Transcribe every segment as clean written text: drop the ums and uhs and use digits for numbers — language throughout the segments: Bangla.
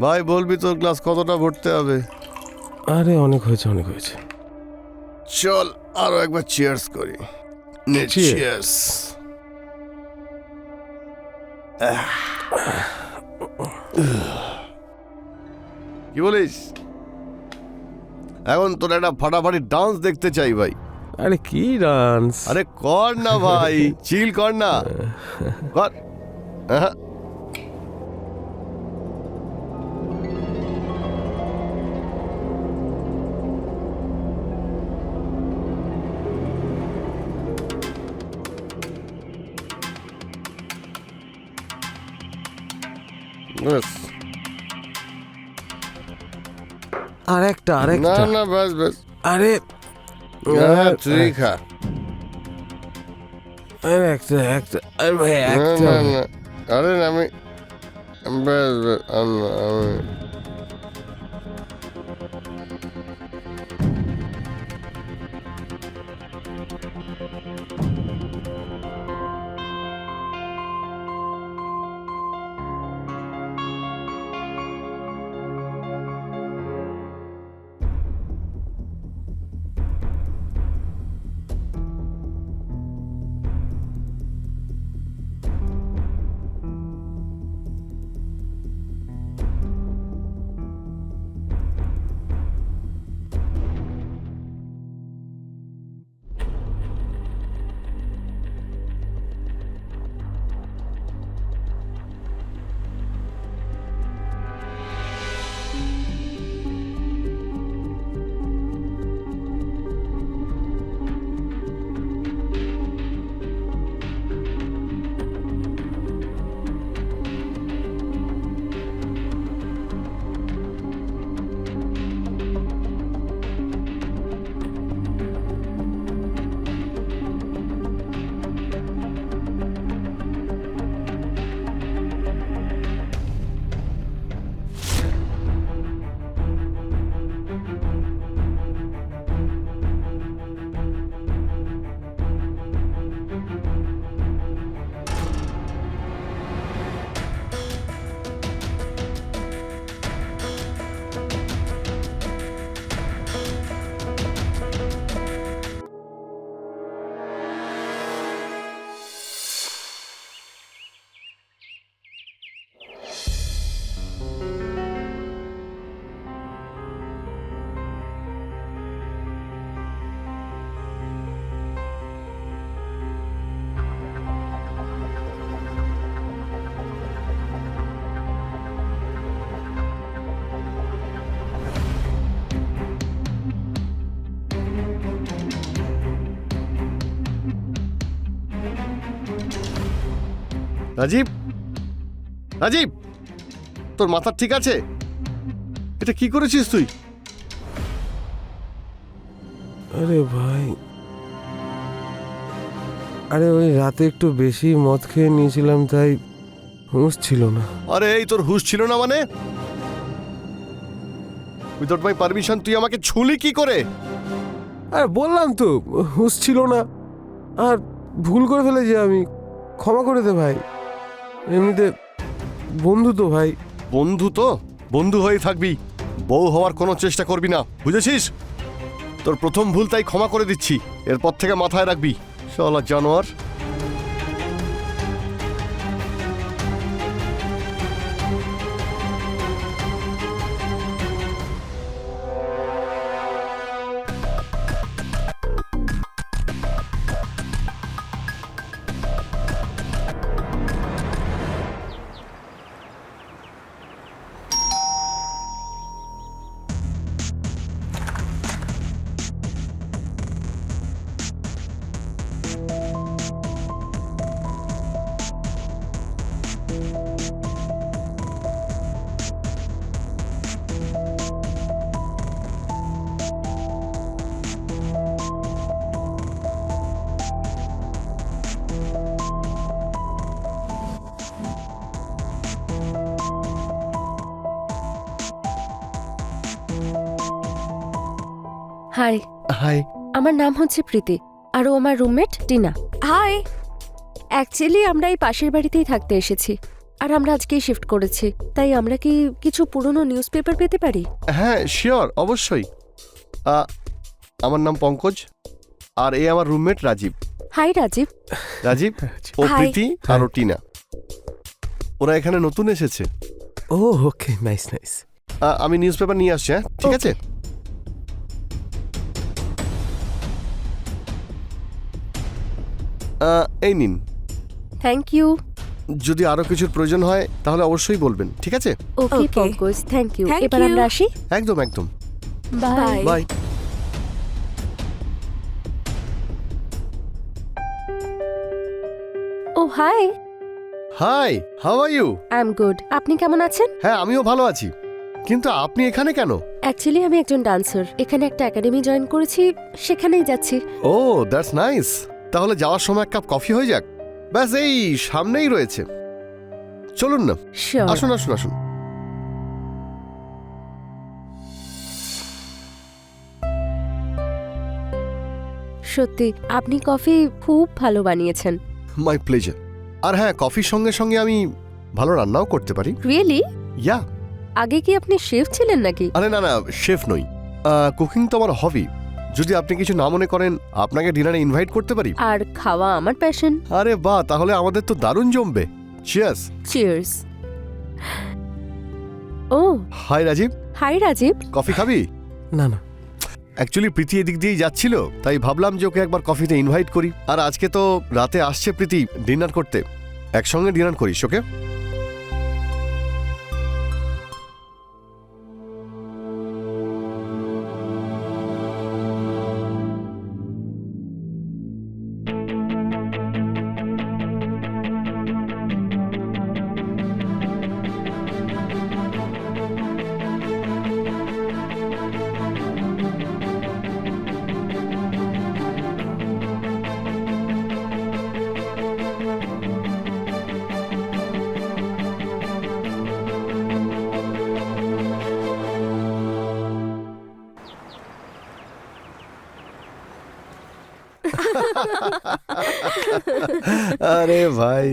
ভাই বলবি তোর গ্লাস কতটা ভরতে হবে? আরে অনেক হয়েছে, অনেক হয়েছে। চল আরো একবার চিয়ার্স করি। চিয়ার্স। কি বলিস? এখন তোর একটা ফাটাফাটি ডান্স দেখতে চাই ভাই। আরে কি ডান্স? আরে কর না ভাই, চিল কর না, কর। ব্যাস। আরেকটা, না আরেকটা। না ব্যাস ব্যাস। আরে হ্যাঁ তুই খা। আরে একটা, একটা। আরে ভাই না একটা। না না, আরে আমি ব্যাস ব্যাস আমি রাজীব, রাজীব, তোর মাথা ঠিক আছে? এটা কি করেছিস তুই? আরে ভাই, আরে ওই রাতে একটু বেশি মদ খেয়ে নিয়েছিলাম, তাই হুঁশ ছিল না। আরে এই তোর হুঁশ ছিল না মানে? উইদাউট মাই পারমিশন তুই আমাকে ছুলি কি করে? আর বললাম তো হুঁশ ছিল না, আর ভুল করে ফেলেছি আমি, ক্ষমা করে দে ভাই। এমনিতে বন্ধু তো ভাই। বন্ধু তো বন্ধু হয়ে থাকবি, বউ হওয়ার কোনো চেষ্টা করবি না, বুঝেছিস? তোর প্রথম ভুল, তাই ক্ষমা করে দিচ্ছি। এরপর থেকে মাথায় রাখবি, শালা জানোয়ার। Hi, hi. আমার নাম হচ্ছে প্রীতি, আর ও আমার রুমমেট টিনা। হাই, অ্যাকচুয়ালি আমরা এই পাশের বাড়িতেই থাকতে এসেছি আর আমরা আজকেই শিফট করেছি, তাই আমরা কি কিছু পুরনো নিউজ পেপার পেতে পারি? হ্যাঁ শিওর, অবশ্যই। আমার নাম পঙ্কজ, আর এ আমার রুমমেট রাজীব। হাই রাজীব। রাজীব, ও Hi. প্রীতি আর ও টিনা। ওরা এখানে নতুন এসেছে। ও ওকে, নাইস নাইস। আমি নিউজ পেপার নিয়ে আসছি, হ্যাঁ ঠিক আছে। এই নিন। Thank you. যদি আরো কিছুর প্রয়োজন হয় তাহলে অবশ্যই বলবেন, ঠিক আছে? Okay Okay. Pankaj, thank you. Thank এবার you. আমরা আসি। একদম একদম। বাই। Bye. বাই। ও hi. Hi, how are you? I am good. আপনি কেমন আছেন? হ্যাঁ আমিও ভালো আছি, কিন্তু আপনি এখানে কেন? অ্যাকচুয়ালি আমি একজন ডান্সার, এখানে একটা একাডেমি জয়েন করেছি, সেখানেই যাচ্ছি। ও দ্যাটস নাইস। তাহলে যাওয়ার সময় এক কাপ কফি হয়ে যাক। ব্যাস এই সামনেই রয়েছে, চলুন না। শিওর। আসুন আসুন আসুন। সত্যি আপনি কফি খুব ভালো বানিয়েছেন। My pleasure. আর হ্যাঁ, কফির সঙ্গে সঙ্গে আমি ভালো রান্নাও করতে পারি। রিয়েলি? ইয়া। আগে কি আপনি শেফ ছিলেন নাকি? আরে না না, শেফ নই। কুকিং তো আমার হবি। যদি আপনি কিছু না মনে করেন, আপনাকে ডিনারে ইনভাইট করতে পারি। আর খাওয়া আমার প্যাশন। আরে বাহ, তাহলে আমাদের তো দারুণ জমবে। চিয়ার্স। চিয়ার্স। ও hi Rajeev, hi Rajeev. Coffee খাবি? না না, অ্যাকচুয়ালি প্রীতি এদিক দিয়েই যাচ্ছিল, তাই ভাবলাম যে ওকে একবার কফিতে ইনভাইট করি। আর আজকে তো রাতে আসছে প্রীতি ডিনার করতে, একসঙ্গে ডিনার করিস, ওকে? আরে ভাই,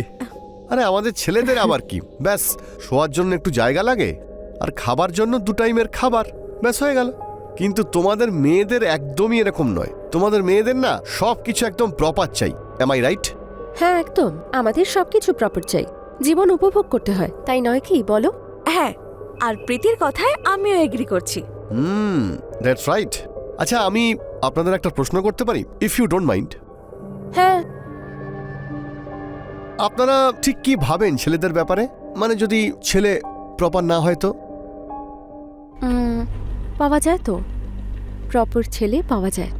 আরে আমাদের ছেলেদের আবার কি, ব্যাস শোয়ার জন্য একটু জায়গা লাগে আর খাবার জন্য 2 টাইমের খাবার, ব্যাস হয়ে গেল। কিন্তু তোমাদের মেয়েদের একদমই এরকম নয়। তোমাদের মেয়েদের না সবকিছু একদম প্রপার চাই। Am I right? হ্যাঁ একদম, আমাদের সবকিছু প্রপার চাই। জীবন উপভোগ করতে হয়, তাই নয় কি বলো? হ্যাঁ, আর প্রীতির কথায় আমিও এগ্রি করছি। That's right. আচ্ছা, আমি আপনাদের একটা প্রশ্ন করতে পারি, ইফ ইউ ডোন্ট মাইন্ড? হ্যাঁ। আপনারা ঠিক কি ভাবেন ছেলেদের ব্যাপারে? মানে যদি ছেলে প্রপার না হয় তো? পাওয়া যায় তো, প্রপার ছেলে পাওয়া যায়।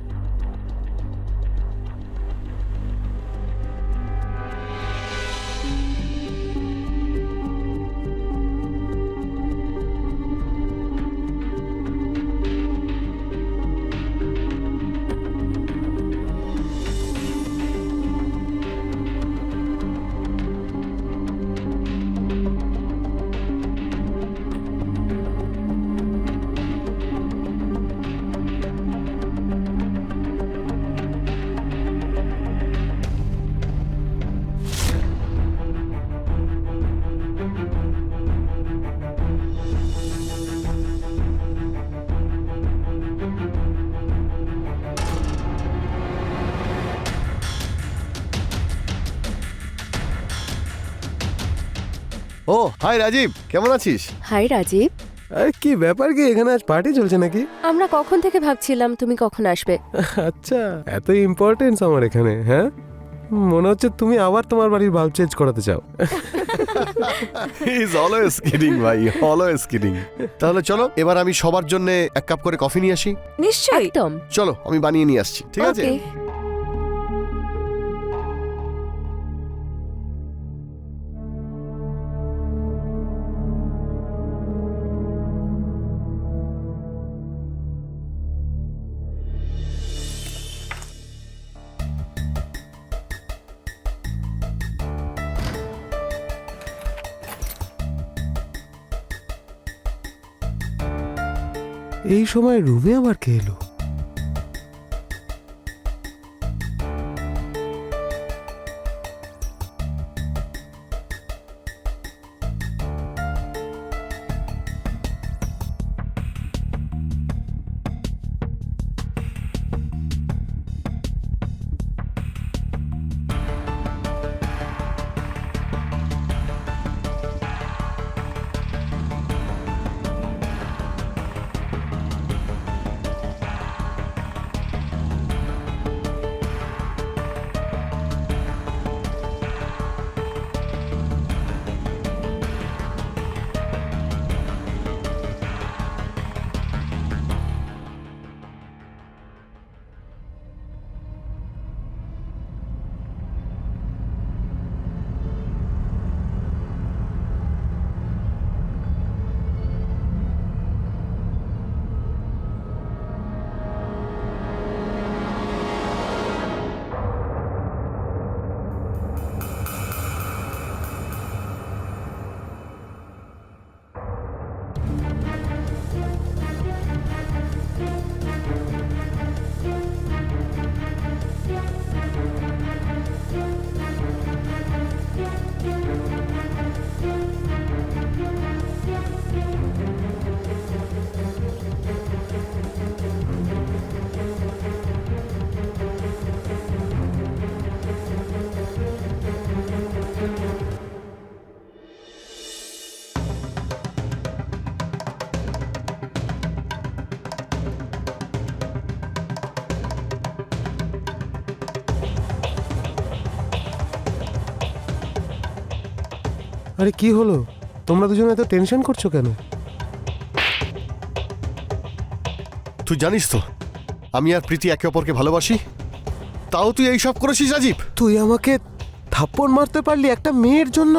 ও হাই রাজীব, কেমন আছিস? হাই রাজীব। আরে কি ব্যাপার, কি এখানে আজ পার্টি চলছে নাকি? আমরা কখন থেকে ভাবছিলাম তুমি কখন আসবে। আচ্ছা, এত ইম্পর্টেন্স আমার এখানে? হ্যাঁ, মনে হচ্ছে তুমি আবার তোমার বাড়ির বাল্ব চেঞ্জ করাতে চাও। হি ইজ অলওয়েজ কিডিং ভাই, অলওয়েজ কিডিং। তাহলে চলো এবার আমি সবার জন্য 1 কাপ করে কফি নিয়ে আসি। নিশ্চয়ই। একদম। চলো আমি বানিয়ে নিয়ে আসছি, ঠিক আছে? ওকে। এই সময় রুমে আবার কে এলো? আরে কি হলো, তোমরা দুজনে এত টেনশন করছো কেন? তুই জানিস তো আমি আর প্রীতি একে অপরকে ভালোবাসি, তাও তুই এইসব করেছিস রাজীব। তুই আমাকে থাপ্পড় মারতে পারলি একটা মেয়ের জন্য?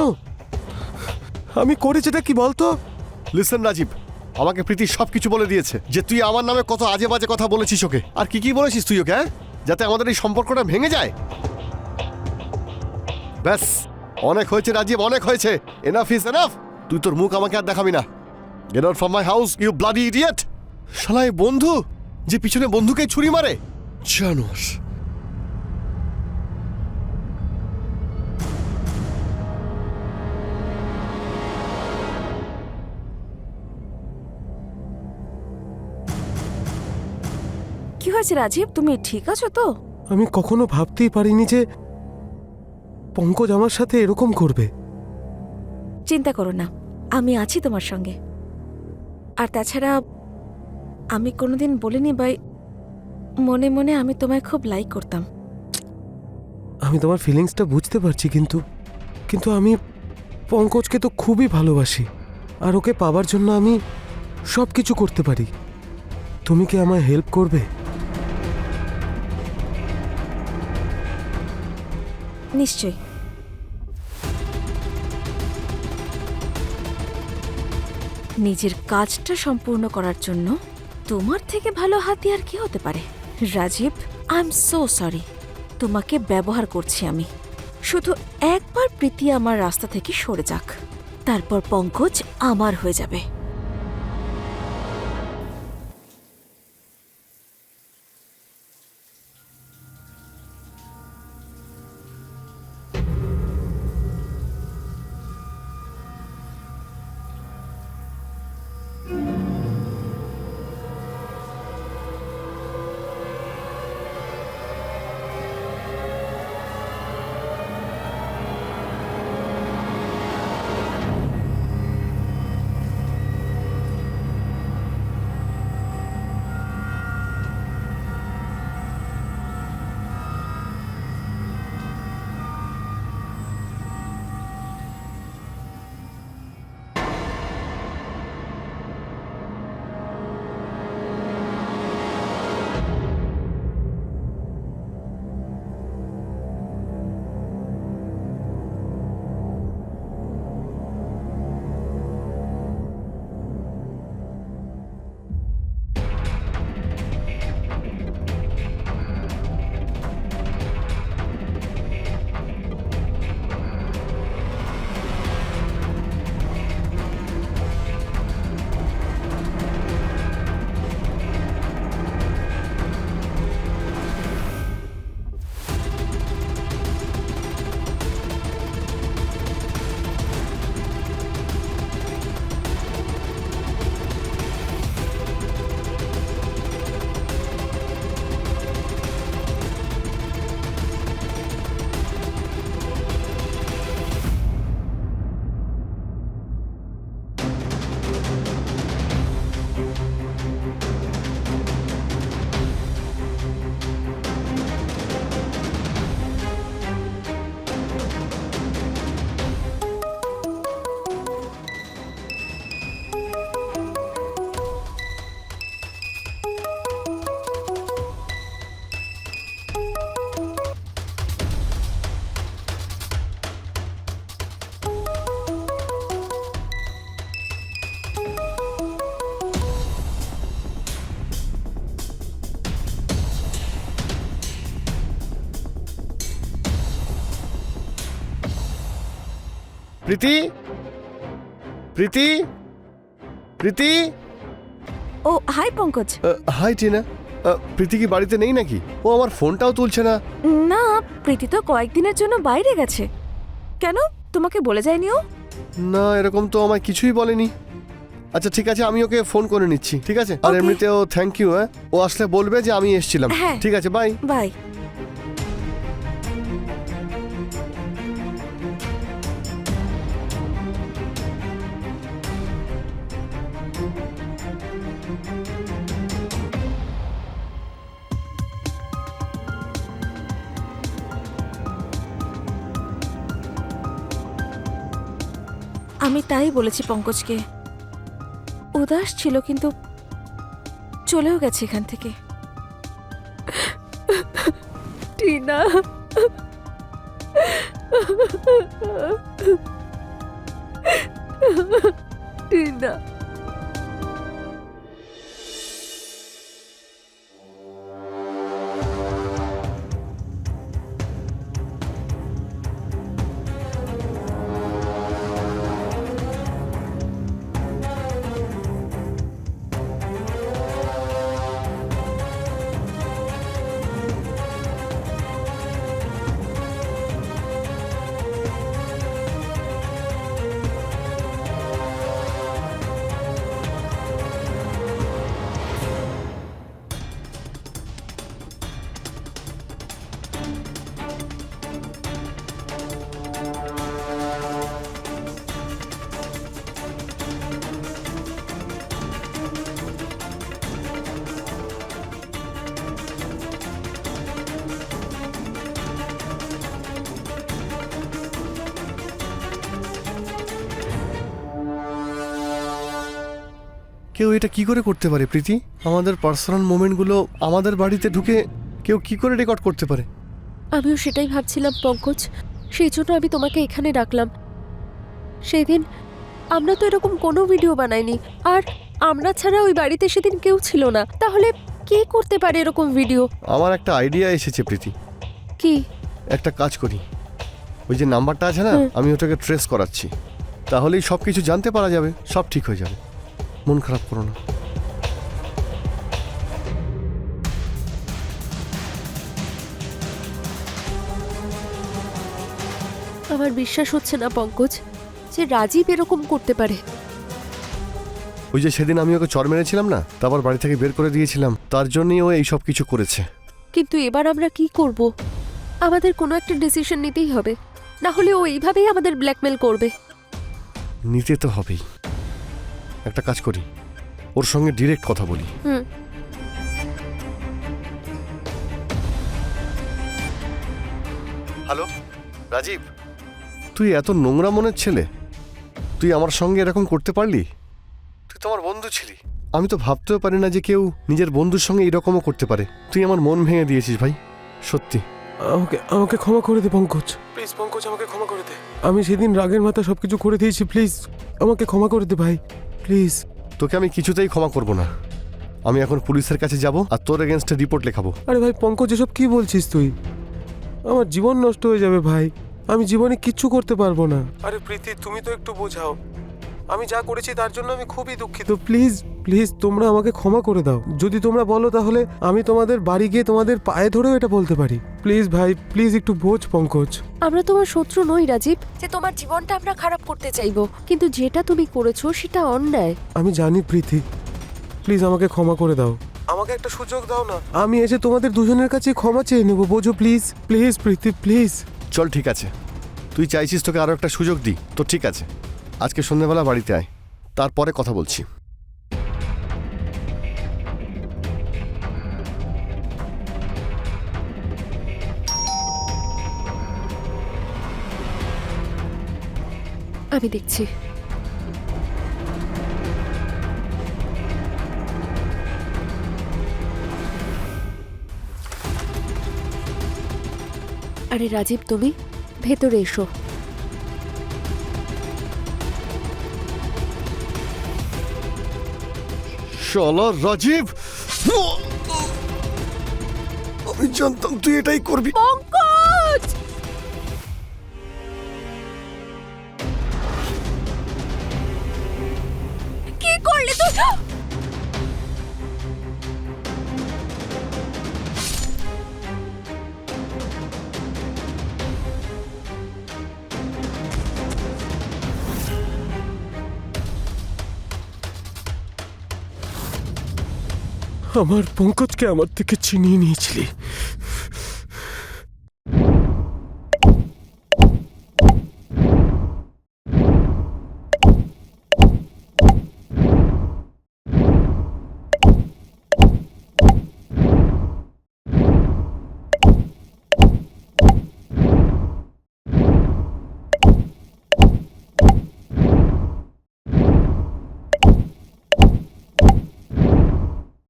আমি করেছিটা কি বলতো? লিসেন রাজীব, আমাকে প্রীতি সবকিছু বলে দিয়েছে যে তুই আমার নামে কত আজে বাজে কথা বলেছিস ওকে। আর কি কি বলেছিস তুই ওকে, হ্যাঁ? যাতে আমাদের এই সম্পর্কটা ভেঙে যায়। ব্যাস, অনেক হয়েছে রাজীব, অনেক হয়েছে। Enough is enough. তুই তোর মুখ আমাকে আর দেখাবি না। Get out from my house you bloody idiot. শালা এই বন্ধু যে পিছনে বন্ধুকে ছুরি মারে, জানোস। কি হয়েছে রাজীব, তুমি ঠিক আছো তো? আমি কখনো ভাবতেই পারিনি যে পঙ্কজ আমার সাথে এরকম করবে। চিন্তা করো না, আমি আছি তোমার সঙ্গে। আর তাছাড়া আমি কোনোদিন বলিনি ভাই, মনে মনে আমি তোমায় খুব লাইক করতাম। আমি তোমার ফিলিংসটা বুঝতে পারছি, কিন্তু আমি পঙ্কজকে তো খুবই ভালোবাসি, আর ওকে পাবার জন্য আমি সব কিছু করতে পারি। তুমি কি আমায় হেল্প করবে? নিশ্চয়ই। নিজের কাজটা সম্পূর্ণ করার জন্য তোমার থেকে ভালো হাতিয়ার কি হতে পারে? Rajiv, I am so sorry, তোমাকে ব্যবহার করছি আমি। শুধু একবার প্রীতি আমার রাস্তা থেকে সরে যাক, তারপর পঙ্কজ আমার হয়ে যাবে। প্রীতি, প্রীতি, প্রীতি। ও হাই পঙ্কজ। হাই টিনা। প্রীতি কি বাড়িতে নেই নাকি? ও আমার ফোনটাও তুলছে না। না, প্রীতি তো কয়েকদিনের জন্য বাইরে গেছে। কেন, তোমাকে বলে যায়নি ও? না, এরকম তো আমায় কিছুই বলেনি। আচ্ছা ঠিক আছে, আমি ওকে ফোন করে নিচ্ছি, ঠিক আছে? আর Okay. এমনিতেও থ্যাংক ইউ। হ্যাঁ, ও আসলে বলবে যে আমি এসেছিলাম। হ্যাঁ। ঠিক আছে, বাই। বাই। আমি তাই বলেছি পঙ্কজকে। উদাস ছিল কিন্তু চলেও গেছে এখান থেকে। টিনা, টিনা, কেউ এটা কি করে করতে পারে প্রীতি? আমাদের পার্সোনাল মোমেন্টগুলো আমাদের বাড়িতে ঢুকে কেউ কি করে রেকর্ড করতে পারে? আমিও সেটাই ভাবছিলাম পঙ্কজ, সেই জন্য আমি তোমাকে এখানে ডাকলাম। সেদিন আমরা তো এরকম কোনো ভিডিও বানাইনি, আর আমরা ছাড়া ওই বাড়িতে সেদিন কেউ ছিল না। তাহলে কে করতে পারে এরকম ভিডিও? আমার একটা আইডিয়া এসেছে প্রীতি। কি? একটা কাজ করি, ওই যে নাম্বারটা আছে না, আমি ওটাকে ট্রেস করাচ্ছি, তাহলেই সব কিছু জানতে পারা যাবে, সব ঠিক হয়ে যাবে। মন খারাপ করো না। আমার বিশ্বাস হচ্ছে না পঙ্কজ যে রাজীব এরকম করতে পারে। ওই যে সেদিন আমি ওকে চর মেরেছিলাম না, তারপর বাড়ি থেকে বের করে দিয়েছিলাম, তার জন্যই ও এই সব কিছু করেছে। কিন্তু এবার আমরা কি করব? আমাদের কোনো একটা ডিসিশন নিতেই হবে, না হলে ও এইভাবেই আমাদের ব্ল্যাকমেল করবে। নিতে তো হবেই। একটা কাজ করি, ওর সঙ্গে ডিরেক্ট কথা বলি। হুম। হ্যালো রাজীব, তুই এত নোংরা মনের ছেলে, তুই আমার সঙ্গে এরকম করতে পারলি? তুই তো আমার বন্ধু ছিলি, আমি তো ভাবতেও পারি না যে কেউ নিজের বন্ধুর সঙ্গে এরকমও করতে পারে। তুই আমার মন ভেঙে দিয়েছিস ভাই, সত্যি। আমাকে আমাকে ক্ষমা করে দে পঙ্কজ, প্লিজ পঙ্কজ, আমাকে ক্ষমা করে দে। আমি সেদিন রাগের মাথা সবকিছু করে দিয়েছি, প্লিজ আমাকে ক্ষমা করে দে ভাই, প্লিজ। তোকে আমি কিছুতেই ক্ষমা করব না। আমি এখন পুলিশের কাছে যাব আর তোর এগেনস্টে রিপোর্ট লেখাবো। আরে ভাই পঙ্কজ, এসব কি বলছিস তুই? আমার জীবন নষ্ট হয়ে যাবে ভাই, আমি জীবনে কিচ্ছু করতে পারবো না। আরে প্রীতি, তুমি তো একটু বোঝাও, আমি যা করেছি তার জন্য আমি খুবই দুঃখিত। প্লিজ প্লিজ তোমরা আমাকে ক্ষমা করে দাও। যদি তোমরা বলো তাহলে আমি তোমাদের বাড়ি গিয়ে তোমাদের পায়ে ধরেও এটা বলতে পারি। প্লিজ ভাই, প্লিজ একটু বোঝ পঙ্কজ। আমরা তোমার শত্রু নই রাজীব, যে তোমার জীবনটা আমরা খারাপ করতে চাইবো, কিন্তু যেটা তুমি করেছো সেটা অন্যায়। আমি জানি প্রীতি, প্লিজ আমাকে ক্ষমা করে দাও, আমাকে একটা সুযোগ দাও না। আমি এসে তোমাদের দুজনের কাছে ক্ষমা চেয়ে নেবো, বোঝো? Please please Preeti, please. চল ঠিক আছে, তুই চাইছিস তোকে আরও একটা সুযোগ দিই, তো ঠিক আছে, আজকে সন্ধ্যাবেলা বাড়িতে আয়, তারপরে কথা বলছি। আমি দেখছি। আরে রাজীব, তুমি ভেতরে এসো। শালা রাজীব, আমি জানতাম তুই এটাই করবি। পঙ্কজ! কি করলে তুই? আমার পঙ্কজকে আমার থেকে ছিনিয়ে নিয়েছিলি।